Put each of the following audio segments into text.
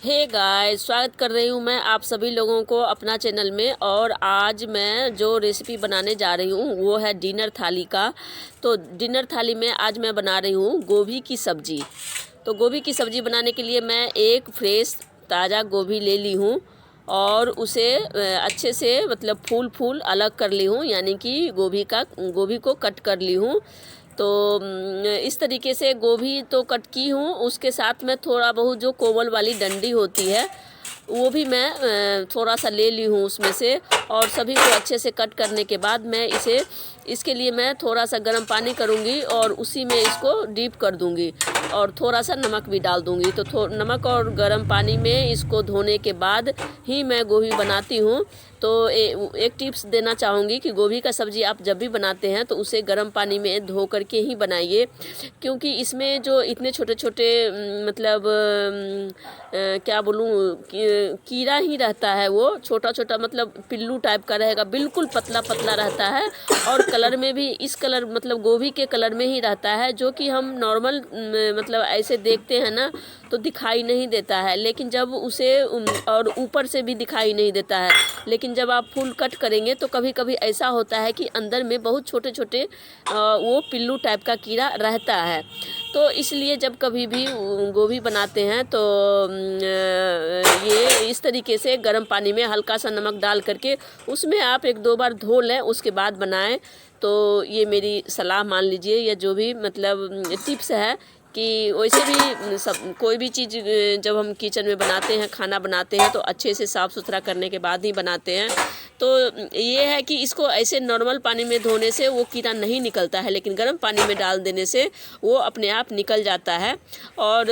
Hey guys, स्वागत कर रही हूँ मैं आप सभी लोगों को अपना चैनल में। और आज मैं जो रेसिपी बनाने जा रही हूँ वो है डिनर थाली का। तो डिनर थाली में आज मैं बना रही हूँ गोभी की सब्ज़ी। तो गोभी की सब्ज़ी बनाने के लिए मैं एक फ्रेश ताज़ा गोभी ले ली हूँ और उसे अच्छे से मतलब फूल फूल अलग कर ली हूँ, यानी कि गोभी को कट कर ली हूँ। तो इस तरीके से गोभी तो कट की हूँ, उसके साथ में थोड़ा बहुत जो कोमल वाली डंडी होती है वो भी मैं थोड़ा सा ले ली हूँ उसमें से। और सभी को अच्छे से कट करने के बाद मैं इसके लिए मैं थोड़ा सा गर्म पानी करूँगी और उसी में इसको डीप कर दूँगी और थोड़ा सा नमक भी डाल दूँगी। तो नमक और गर्म पानी में इसको धोने के बाद ही मैं गोभी बनाती हूँ। तो एक टिप्स देना चाहूँगी कि गोभी का सब्ज़ी आप जब भी बनाते हैं तो उसे गर्म पानी में धो करके ही बनाइए, क्योंकि इसमें जो इतने छोटे छोटे मतलब क्या बोलूँ कीड़ा ही रहता है, वो छोटा छोटा मतलब पिल्लू टाइप का रहेगा, बिल्कुल पतला पतला रहता है। और कलर में भी इस कलर मतलब गोभी के कलर में ही रहता है, जो कि हम नॉर्मल मतलब ऐसे देखते हैं ना तो दिखाई नहीं देता है, लेकिन जब उसे और ऊपर से भी दिखाई नहीं देता है, लेकिन जब आप फुल कट करेंगे तो कभी कभी ऐसा होता है कि अंदर में बहुत छोटे छोटे वो पिल्लू टाइप का कीड़ा रहता है। तो इसलिए जब कभी भी गोभी बनाते हैं तो ये इस तरीके से गर्म पानी में हल्का सा नमक डाल करके उसमें आप एक दो बार धो लें, उसके बाद बनाएं। तो ये मेरी सलाह मान लीजिए, या जो भी मतलब टिप्स है कि वैसे भी सब कोई भी चीज़ जब हम किचन में बनाते हैं, खाना बनाते हैं तो अच्छे से साफ़ सुथरा करने के बाद ही बनाते हैं। तो ये है कि इसको ऐसे नॉर्मल पानी में धोने से वो कीड़ा नहीं निकलता है, लेकिन गर्म पानी में डाल देने से वो अपने आप निकल जाता है। और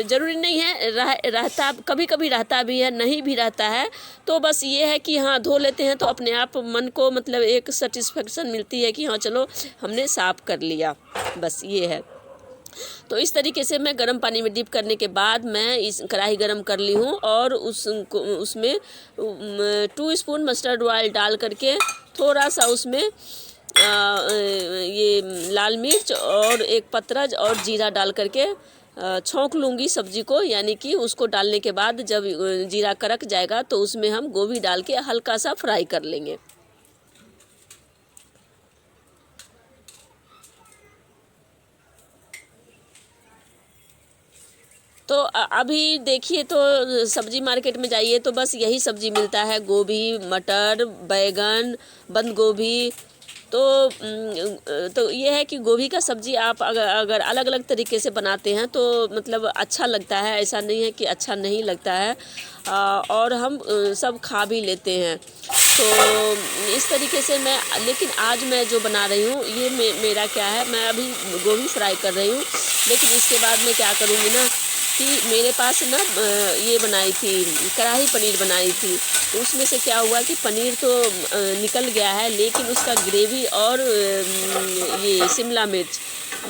ज़रूरी नहीं है रहता, कभी कभी रहता भी है, नहीं भी रहता है। तो बस ये है कि हाँ, धो लेते हैं तो अपने आप मन को मतलब एक सेटिस्फेक्शन मिलती है कि हाँ चलो हमने साफ़ कर लिया, बस ये है। तो इस तरीके से मैं गर्म पानी में डिप करने के बाद मैं इस कढ़ाई गरम कर ली हूँ और उसमें 2 स्पून मस्टर्ड ऑयल डाल करके थोड़ा सा उसमें ये लाल मिर्च और एक पतरज और जीरा डाल करके छौंक लूँगी सब्जी को, यानी कि उसको डालने के बाद जब जीरा कड़क जाएगा तो उसमें हम गोभी डाल के हल्का सा फ्राई कर लेंगे। तो अभी देखिए, तो सब्जी मार्केट में जाइए तो बस यही सब्जी मिलता है, गोभी, मटर, बैगन, बंद गोभी। तो ये है कि गोभी का सब्ज़ी आप अगर अलग अलग तरीके से बनाते हैं तो मतलब अच्छा लगता है, ऐसा नहीं है कि अच्छा नहीं लगता है। और हम सब खा भी लेते हैं। तो इस तरीके से मैं, लेकिन आज मैं जो बना रही हूँ ये मेरा क्या है, मैं अभी गोभी फ्राई कर रही हूँ, लेकिन इसके बाद मैं क्या करूँगी ना कि मेरे पास ना ये बनाई थी, कढ़ाई पनीर बनाई थी। तो उसमें से क्या हुआ कि पनीर तो निकल गया है, लेकिन उसका ग्रेवी और ये शिमला मिर्च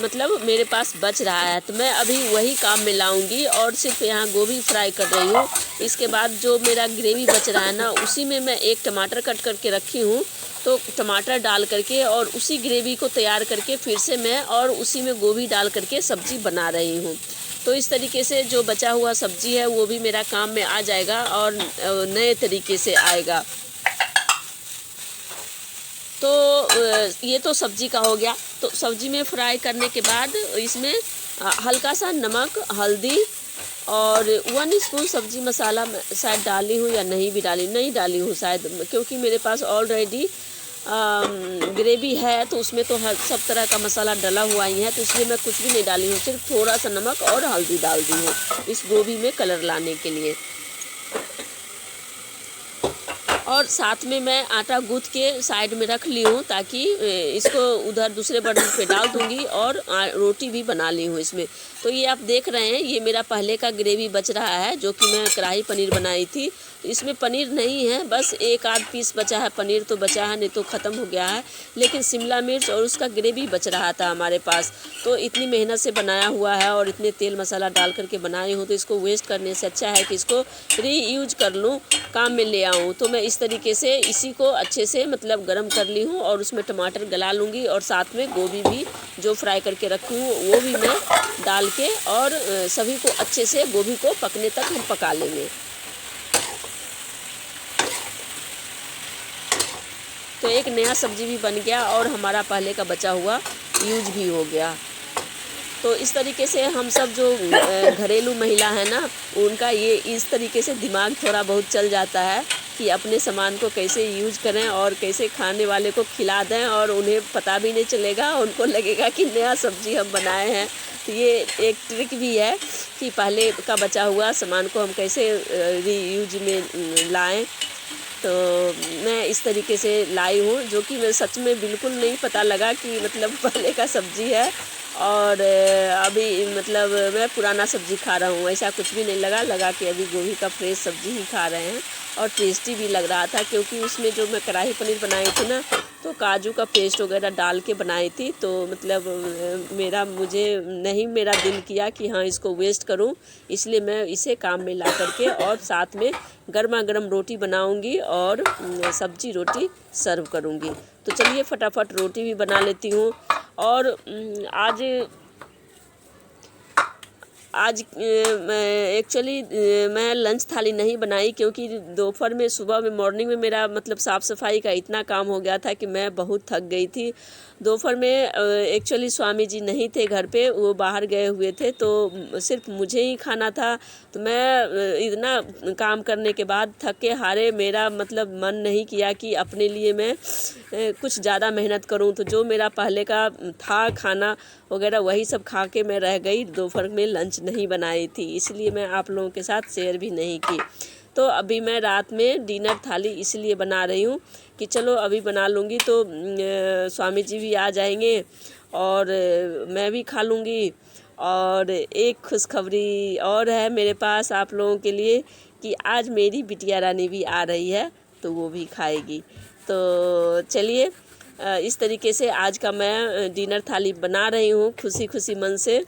मतलब मेरे पास बच रहा है। तो मैं अभी वही काम में लाऊंगी और सिर्फ यहाँ गोभी फ्राई कर रही हूँ। इसके बाद जो मेरा ग्रेवी बच रहा है ना, उसी में मैं एक टमाटर कट करके रखी हूँ, तो टमाटर डाल करके और उसी ग्रेवी को तैयार करके फिर से मैं और उसी में गोभी डाल करके सब्ज़ी बना रही हूँ। तो इस तरीके से जो बचा हुआ सब्ज़ी है वो भी मेरा काम में आ जाएगा और नए तरीके से आएगा। तो ये तो सब्ज़ी का हो गया। तो सब्ज़ी में फ्राई करने के बाद इसमें हल्का सा नमक, हल्दी और 1 स्पून सब्ज़ी मसाला शायद डाली हूँ या नहीं डाली हूँ शायद, क्योंकि मेरे पास ऑलरेडी ग्रेवी है तो उसमें तो हर सब तरह का मसाला डला हुआ ही है, तो इसलिए मैं कुछ भी नहीं डाली हूँ, सिर्फ थोड़ा सा नमक और हल्दी डाल दी हूँ इस गोभी में कलर लाने के लिए। और साथ में मैं आटा गूँथ के साइड में रख ली हूँ, ताकि इसको उधर दूसरे बर्तन पे डाल दूँगी और रोटी भी बना ली हूँ इसमें। तो ये आप देख रहे हैं, ये मेरा पहले का ग्रेवी बच रहा है जो कि मैं कढ़ाई पनीर बनाई थी। इसमें पनीर नहीं है, बस एक आध पीस बचा है, पनीर तो बचा है, नहीं तो ख़त्म हो गया है, लेकिन शिमला मिर्च और उसका ग्रेवी बच रहा था हमारे पास। तो इतनी मेहनत से बनाया हुआ है और इतने तेल मसाला डाल करके बनाई हूँ, तो इसको वेस्ट करने से अच्छा है कि इसको रीयूज कर लूँ, काम में ले आऊँ। तो मैं इस तरीके से इसी को अच्छे से मतलब गरम कर ली हूँ और उसमें टमाटर गला लूँगी और साथ में गोभी भी जो फ्राई करके रखी हूँ वो भी मैं डाल के और सभी को अच्छे से गोभी को पकने तक हम पका लेंगे। तो एक नया सब्जी भी बन गया और हमारा पहले का बचा हुआ यूज भी हो गया। तो इस तरीके से हम सब जो घरेलू महिला है ना, उनका ये इस तरीके से दिमाग थोड़ा बहुत चल जाता है कि अपने सामान को कैसे यूज करें और कैसे खाने वाले को खिला दें और उन्हें पता भी नहीं चलेगा, उनको लगेगा कि नया सब्जी हम बनाए हैं। तो ये एक ट्रिक भी है कि पहले का बचा हुआ सामान को हम कैसे रीयूज में लाएं। तो मैं इस तरीके से लाई हूँ, जो कि मैं सच में बिल्कुल नहीं पता लगा कि मतलब पहले का सब्जी है और अभी मतलब मैं पुराना सब्जी खा रहा हूँ, ऐसा कुछ भी नहीं लगा कि अभी गोभी का फ्रेश सब्जी ही खा रहे हैं। और टेस्टी भी लग रहा था क्योंकि उसमें जो मैं कढ़ाई पनीर बनाई थी ना, तो काजू का पेस्ट वगैरह डाल के बनाई थी। तो मतलब मेरा दिल किया कि हाँ इसको वेस्ट करूं, इसलिए मैं इसे काम में ला करके और साथ में गर्मा गर्म रोटी बनाऊंगी और सब्जी रोटी सर्व करूंगी। तो चलिए फटाफट रोटी भी बना लेती हूँ। और आज एक्चुअली मैं लंच थाली नहीं बनाई क्योंकि दोपहर में सुबह में मॉर्निंग में मेरा मतलब साफ़ सफाई का इतना काम हो गया था कि मैं बहुत थक गई थी। दोपहर में एक्चुअली स्वामी जी नहीं थे घर पे, वो बाहर गए हुए थे, तो सिर्फ मुझे ही खाना था। तो मैं इतना काम करने के बाद थके हारे मेरा मतलब मन नहीं किया कि अपने लिए मैं कुछ ज़्यादा मेहनत करूं। तो जो मेरा पहले का था खाना वगैरह वही सब खा के मैं रह गई, दोपहर में लंच नहीं बनाई थी, इसलिए मैं आप लोगों के साथ शेयर भी नहीं की। तो अभी मैं रात में डिनर थाली इसलिए बना रही हूँ कि चलो अभी बना लूँगी तो स्वामी जी भी आ जाएंगे और मैं भी खा लूँगी। और एक खुशखबरी और है मेरे पास आप लोगों के लिए कि आज मेरी बिटिया रानी भी आ रही है, तो वो भी खाएगी। तो चलिए इस तरीके से आज का मैं डिनर थाली बना रही हूँ खुशी खुशी मन से।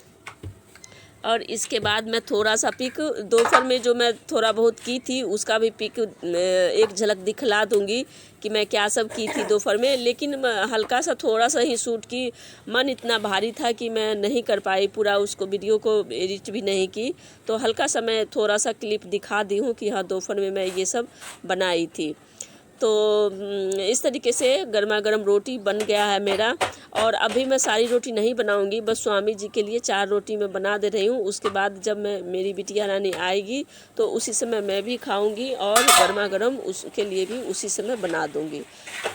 और इसके बाद मैं थोड़ा सा पिक दोपहर में जो मैं थोड़ा बहुत की थी उसका भी पिक एक झलक दिखला दूंगी कि मैं क्या सब की थी दोपहर में। लेकिन हल्का सा थोड़ा सा ही शूट की, मन इतना भारी था कि मैं नहीं कर पाई पूरा, उसको वीडियो को एडिट भी नहीं की। तो हल्का सा मैं थोड़ा सा क्लिप दिखा दी हूँ कि हाँ दोपहर में मैं ये सब बनाई थी। तो इस तरीके से गर्मा गर्म रोटी बन गया है मेरा। और अभी मैं सारी रोटी नहीं बनाऊंगी, बस स्वामी जी के लिए 4 रोटी मैं बना दे रही हूँ। उसके बाद जब मेरी बिटिया रानी आएगी तो उसी समय मैं भी खाऊंगी और गर्मा गर्म उसके लिए भी उसी समय बना दूंगी।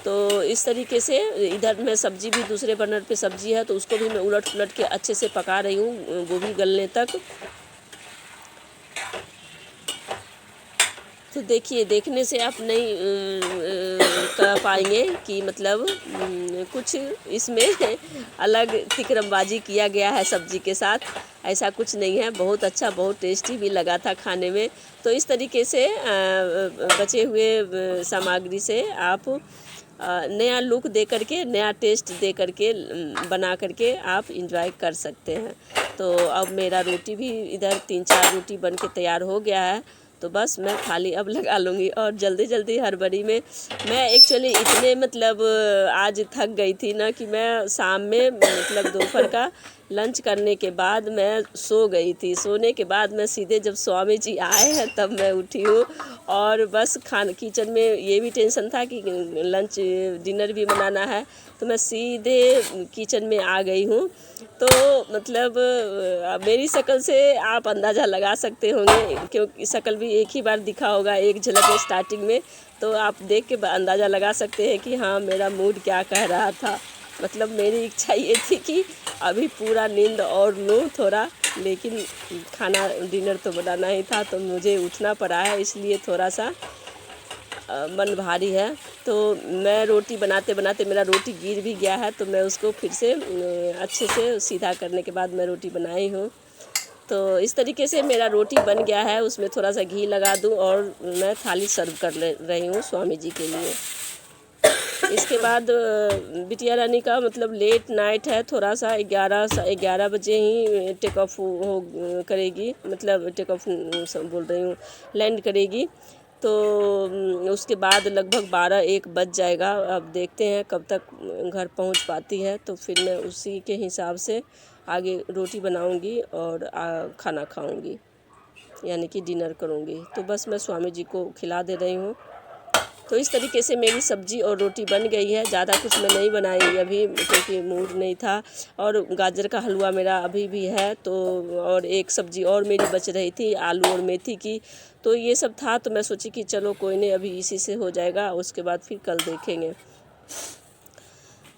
तो इस तरीके से इधर मैं सब्जी भी दूसरे बर्नर पे सब्जी है तो उसको भी मैं उलट पुलट के अच्छे से पका रही हूँ गोभी गलने तक। तो देखिए, देखने से आप नहीं कह पाएंगे कि मतलब कुछ इसमें अलग तिकरमबाजी किया गया है सब्जी के साथ, ऐसा कुछ नहीं है। बहुत अच्छा, बहुत टेस्टी भी लगा था खाने में। तो इस तरीके से बचे हुए सामग्री से आप नया लुक दे करके, नया टेस्ट दे करके बना करके आप इंजॉय कर सकते हैं। तो अब मेरा रोटी भी इधर 3-4 रोटी बन के तैयार हो गया है। तो बस मैं थाली अब लगा लूँगी और जल्दी जल्दी हड़बड़ी में मैं एक्चुअली इतने मतलब आज थक गई थी ना कि मैं शाम में मतलब दोपहर का लंच करने के बाद मैं सो गई थी। सोने के बाद मैं सीधे जब स्वामी जी आए हैं तब मैं उठी हूँ और बस किचन में ये भी टेंशन था कि लंच डिनर भी बनाना है, तो मैं सीधे किचन में आ गई हूँ। तो मतलब मेरी शक्ल से आप अंदाज़ा लगा सकते होंगे क्योंकि शक्ल भी एक ही बार दिखा होगा, एक झलक स्टार्टिंग में, तो आप देख के अंदाज़ा लगा सकते हैं कि हाँ मेरा मूड क्या कह रहा था। मतलब मेरी इच्छा ये थी कि अभी पूरा नींद और लूँ थोड़ा, लेकिन खाना डिनर तो बनाना ही था तो मुझे उठना पड़ा है, इसलिए थोड़ा सा मन भारी है। तो मैं रोटी बनाते बनाते मेरा रोटी गिर भी गया है, तो मैं उसको फिर से अच्छे से सीधा करने के बाद मैं रोटी बनाई हूँ। तो इस तरीके से मेरा रोटी बन गया है, उसमें थोड़ा सा घी लगा दूँ और मैं थाली सर्व कर रही हूँ स्वामी जी के लिए। इसके बाद बिटिया रानी का मतलब लेट नाइट है, थोड़ा सा 11 बजे ही टेक ऑफ करेगी, मतलब टेक ऑफ बोल रही हूँ, लैंड करेगी। तो उसके बाद लगभग 12-1 बज जाएगा। अब देखते हैं कब तक घर पहुंच पाती है, तो फिर मैं उसी के हिसाब से आगे रोटी बनाऊंगी और खाना खाऊंगी, यानी कि डिनर करूंगी। तो बस मैं स्वामी जी को खिला दे रही हूँ। तो इस तरीके से मेरी सब्ज़ी और रोटी बन गई है। ज़्यादा कुछ मैं नहीं बनाई अभी, क्योंकि मूड नहीं था। और गाजर का हलवा मेरा अभी भी है, तो और एक सब्ज़ी और मेरी बच रही थी आलू और मेथी की, तो ये सब था। तो मैं सोची कि चलो कोई नहीं, अभी इसी से हो जाएगा, उसके बाद फिर कल देखेंगे।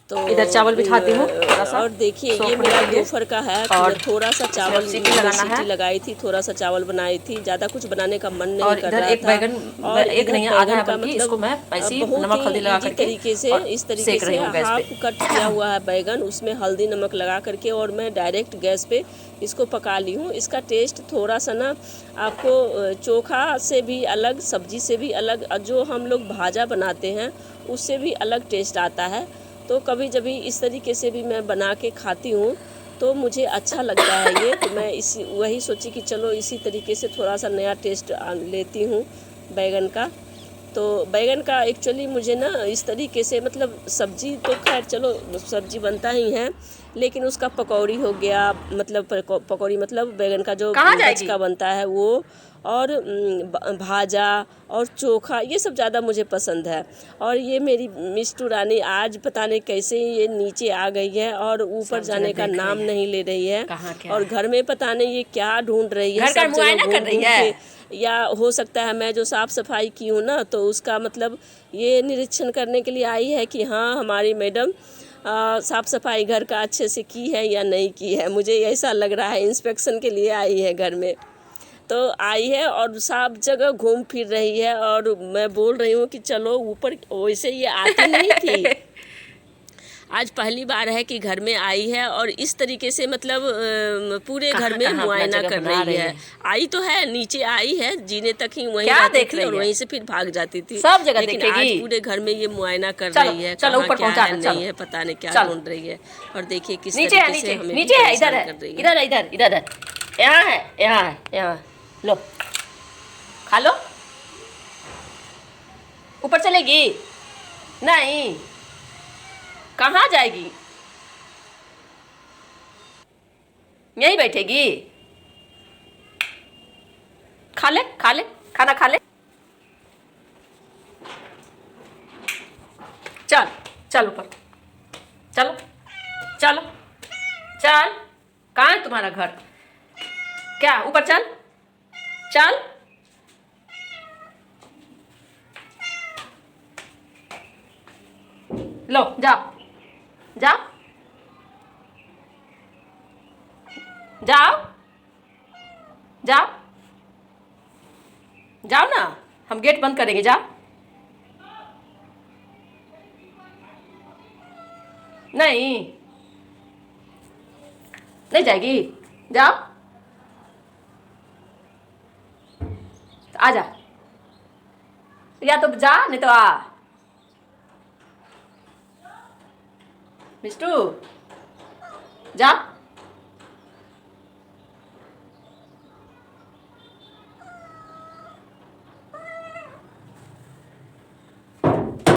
तो इधर चावल बिठाती हूँ थोड़ा सा, और देखिए ये होने मेरा के लिए। दोपहर का है। और थोड़ा सा चावल सीटी लगाना है। सीटी लगाई थी, थोड़ा सा चावल बनाई थी, ज़्यादा कुछ बनाने का मन नहीं और कर इधर रहा एक था। बैगन, और एक इधर नहीं आधा बैगन है का बल्कि, मतलब इसको मैं ऐसे ही बहुत नमक ही हल्दी लगा इजी करके तरीके से, और इस तरीके सेक रही से हूँ गैस पे। हाफ कट किया हुआ है बैगन, उसमें हल्दी नमक लगा करके और मैं डायरेक्ट गैस पे इसको पका ली हूँ। इसका टेस्ट थोड़ा सा ना आपको चोखा से भी अलग, सब्जी से भी अलग, जो हम लोग भाजा बनाते हैं उससे भी अलग टेस्ट आता है। तो कभी जभी इस तरीके से भी मैं बना के खाती हूँ, तो मुझे अच्छा लगता है ये। तो मैं इसी वही सोची कि चलो इसी तरीके से थोड़ा सा नया टेस्ट लेती हूँ बैगन का। तो बैगन का एक्चुअली मुझे ना इस तरीके से, मतलब सब्जी तो खैर चलो सब्जी बनता ही है, लेकिन उसका पकौड़ी हो गया, मतलब पकौड़ी मतलब बैगन का जो कहाँ जाएगी? बचका बनता है वो, और भाजा और चोखा, ये सब ज़्यादा मुझे पसंद है। और ये मेरी मिष्टू रानी आज पता नहीं कैसे ये नीचे आ गई है और ऊपर जाने का नाम नहीं ले रही है। और घर में पता नहीं ये क्या ढूंढ रही है, घर का सब जगह मुआयना कर घूम रही घूम है। के। या हो सकता है मैं जो साफ़ सफाई की हूँ ना, तो उसका मतलब ये निरीक्षण करने के लिए आई है कि हाँ हमारी मैडम साफ़ सफाई घर का अच्छे से की है या नहीं की है। मुझे ऐसा लग रहा है इंस्पेक्शन के लिए आई है घर में। तो आई है और सब जगह घूम फिर रही है, और मैं बोल रही हूँ कि चलो ऊपर। वैसे ये आती नहीं थी, आज पहली बार है कि घर में आई है और इस तरीके से मतलब पूरे घर में कहाँ अपना मुआयना जगह कर बना रही रही है। है। आई तो है, नीचे आई है, जीने तक ही वहीं क्या रहती देख थी रही और है? वहीं से फिर भाग जाती थी। सब जगह लेकिन देखेगी। आज पूरे घर में ये मुआयना कर चलो रही है, चलो कहाँ ऊपर क्या पहुंचा है दो, नहीं चलो है, पता नहीं क्या चलो। ढूंढ रही है। और देखिए किस नीचे है, तरीके से नीचे हमें भी नीचे है, इधर परेशान है, कर रही है। इधर है, इधर इधर है, यहाँ है, यहाँ है, यहाँ। लो खा लो। ऊपर चलेगी? नहीं, कहाँ जाएगी? यहीं बैठेगी? खा ले, खा ले, खाना खा ले। चल चल ऊपर, चलो चलो चल। कहाँ है तुम्हारा घर? क्या ऊपर चल, चल। लो जाओ, जाओ, जाओ, जाओ, जाओ ना, हम गेट बंद करेंगे, जाओ। नहीं, नहीं जाएगी, जाओ, आ जा, या तो जा नहीं तो आ। मिस्टू जा।